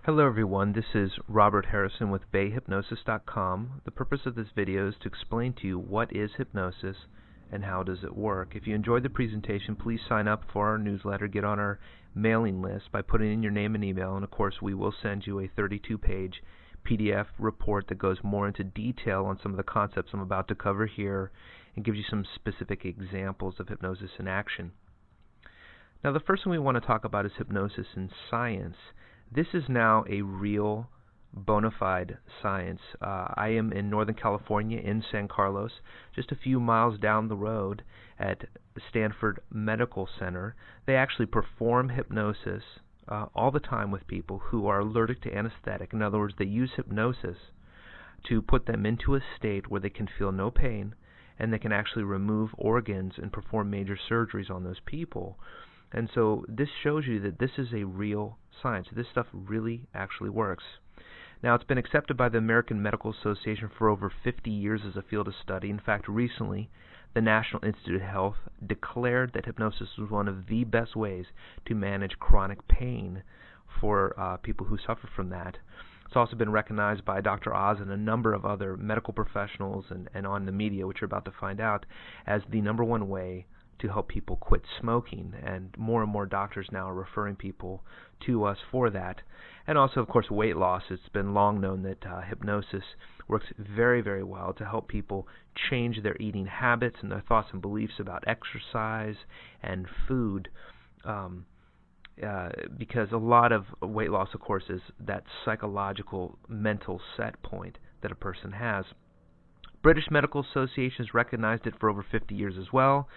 Hello everyone, this is Robert Harrison with BayHypnosis.com. The purpose of this video is to explain to you what is hypnosis and how does it work. If you enjoyed the presentation, please sign up for our newsletter, get on our mailing list by putting in your name and email, and of course we will send you a 32-page PDF report that goes more into detail on some of the concepts I'm about to cover here and gives you some specific examples of hypnosis in action. Now the first thing we want to talk about is hypnosis in science. This is now a real bona fide science. I am in Northern California in San Carlos, just a few miles down the road at Stanford Medical Center. They actually perform hypnosis all the time with people who are allergic to anesthetic. In other words, they use hypnosis to put them into a state where they can feel no pain and they can actually remove organs and perform major surgeries on those people. And so this shows you that this is a real science. This stuff really actually works. Now, it's been accepted by the American Medical Association for over 50 years as a field of study. In fact, recently, the National Institute of Health declared that hypnosis was one of the best ways to manage chronic pain for people who suffer from that. It's also been recognized by Dr. Oz and a number of other medical professionals and on the media, which you're about to find out, as the #1 way to help people quit smoking, and more doctors now are referring people to us for that. And also, of course, weight loss. It's been long known that hypnosis works very, very well to help people change their eating habits and their thoughts and beliefs about exercise and food, because a lot of weight loss, of course, is that psychological mental set point that a person has. British Medical Association has recognized it for over 50 years as well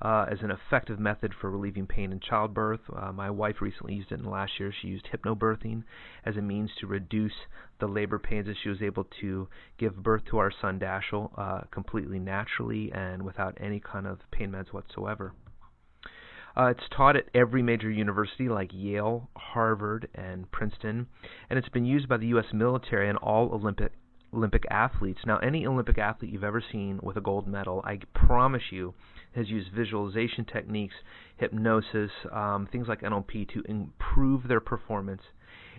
as an effective method for relieving pain in childbirth. My wife recently used it in the last year. She used hypnobirthing as a means to reduce the labor pains, as she was able to give birth to our son Dashiell completely naturally and without any kind of pain meds whatsoever. It's taught at every major university like Yale, Harvard, and Princeton, and it's been used by the U.S. military and all Olympic athletes. Now, any Olympic athlete you've ever seen with a gold medal, I promise you, has used visualization techniques, hypnosis, things like NLP to improve their performance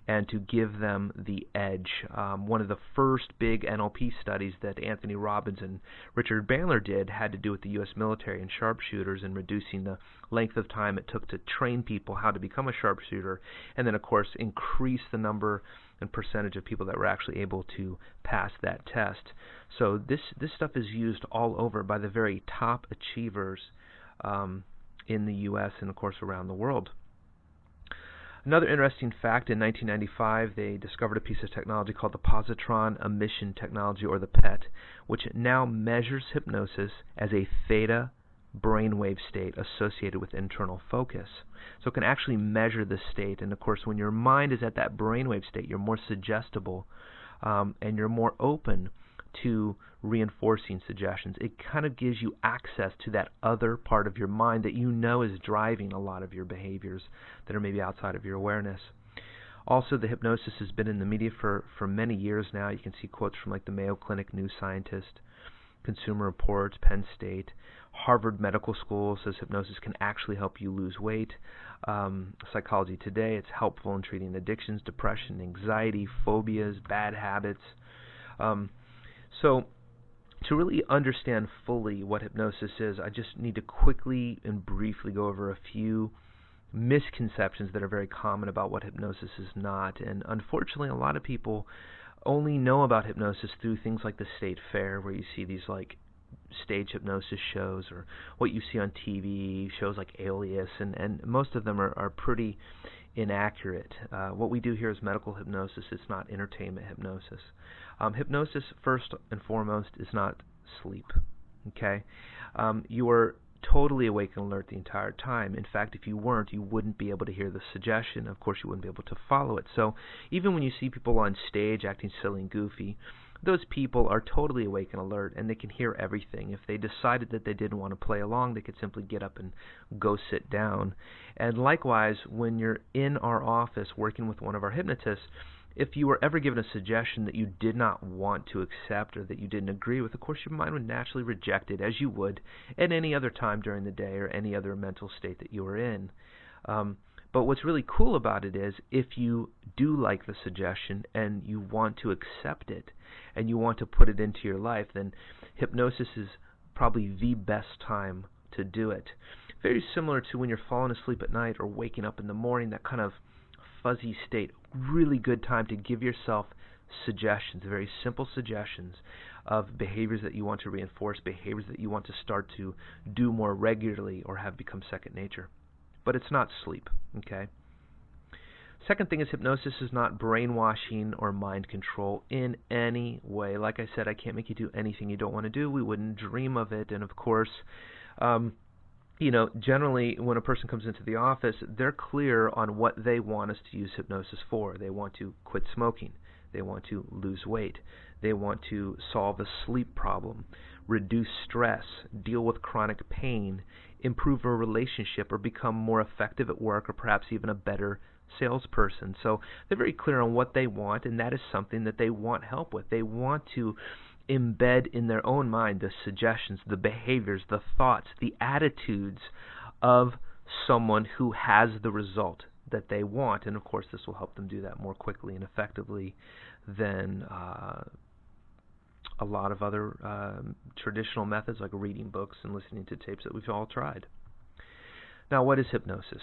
and to give them the edge. One of the first big NLP studies that Anthony Robbins and Richard Bandler did had to do with the U.S. military and sharpshooters and reducing the length of time it took to train people how to become a sharpshooter, and then, of course, increase the number and percentage of people that were actually able to pass that test. So this stuff is used all over by the very top achievers in the U.S. and, of course, around the world. Another interesting fact, in 1995, they discovered a piece of technology called the positron emission technology, or the PET, which now measures hypnosis as a theta brainwave state associated with internal focus. So it can actually measure the state, and of course when your mind is at that brainwave state, you're more suggestible and you're more open to reinforcing suggestions. It kind of gives you access to that other part of your mind that you know is driving a lot of your behaviors that are maybe outside of your awareness. Also, the hypnosis has been in the media for many years now. You can see quotes from like the Mayo Clinic New Scientist, Consumer Reports, Penn State. Harvard Medical School says hypnosis can actually help you lose weight. Psychology Today, it's helpful in treating addictions, depression, anxiety, phobias, bad habits. So to really understand fully what hypnosis is, I just need to quickly and briefly go over a few misconceptions that are very common about what hypnosis is not. And unfortunately, a lot of people only know about hypnosis through things like the State Fair, where you see these like stage hypnosis shows, or what you see on TV, shows like Alias, and most of them are pretty inaccurate. What we do here is medical hypnosis. It's not entertainment hypnosis. Hypnosis, first and foremost, is not sleep. Okay, you are totally awake and alert the entire time. In fact, if you weren't, you wouldn't be able to hear the suggestion. Of course, you wouldn't be able to follow it. So even when you see people on stage acting silly and goofy, those people are totally awake and alert, and they can hear everything. If they decided that they didn't want to play along, they could simply get up and go sit down. And likewise, when you're in our office working with one of our hypnotists, if you were ever given a suggestion that you did not want to accept or that you didn't agree with, of course your mind would naturally reject it, as you would at any other time during the day or any other mental state that you were in. But what's really cool about it is if you do like the suggestion and you want to accept it and you want to put it into your life, then hypnosis is probably the best time to do it. Very similar to when you're falling asleep at night or waking up in the morning, that kind of fuzzy state. Really good time to give yourself suggestions, very simple suggestions of behaviors that you want to reinforce, behaviors that you want to start to do more regularly or have become second nature. But it's not sleep, okay? Second thing is, hypnosis is not brainwashing or mind control in any way. Like I said, I can't make you do anything you don't want to do. We wouldn't dream of it. And of course, generally when a person comes into the office, they're clear on what they want us to use hypnosis for. They want to quit smoking. They want to lose weight. They want to solve a sleep problem, reduce stress, deal with chronic pain, improve a relationship, or become more effective at work, or perhaps even a better salesperson. So they're very clear on what they want, and that is something that they want help with. They want to embed in their own mind the suggestions, the behaviors, the thoughts, the attitudes of someone who has the result that they want. And of course, this will help them do that more quickly and effectively than a lot of other traditional methods like reading books and listening to tapes that we've all tried. Now, what is hypnosis?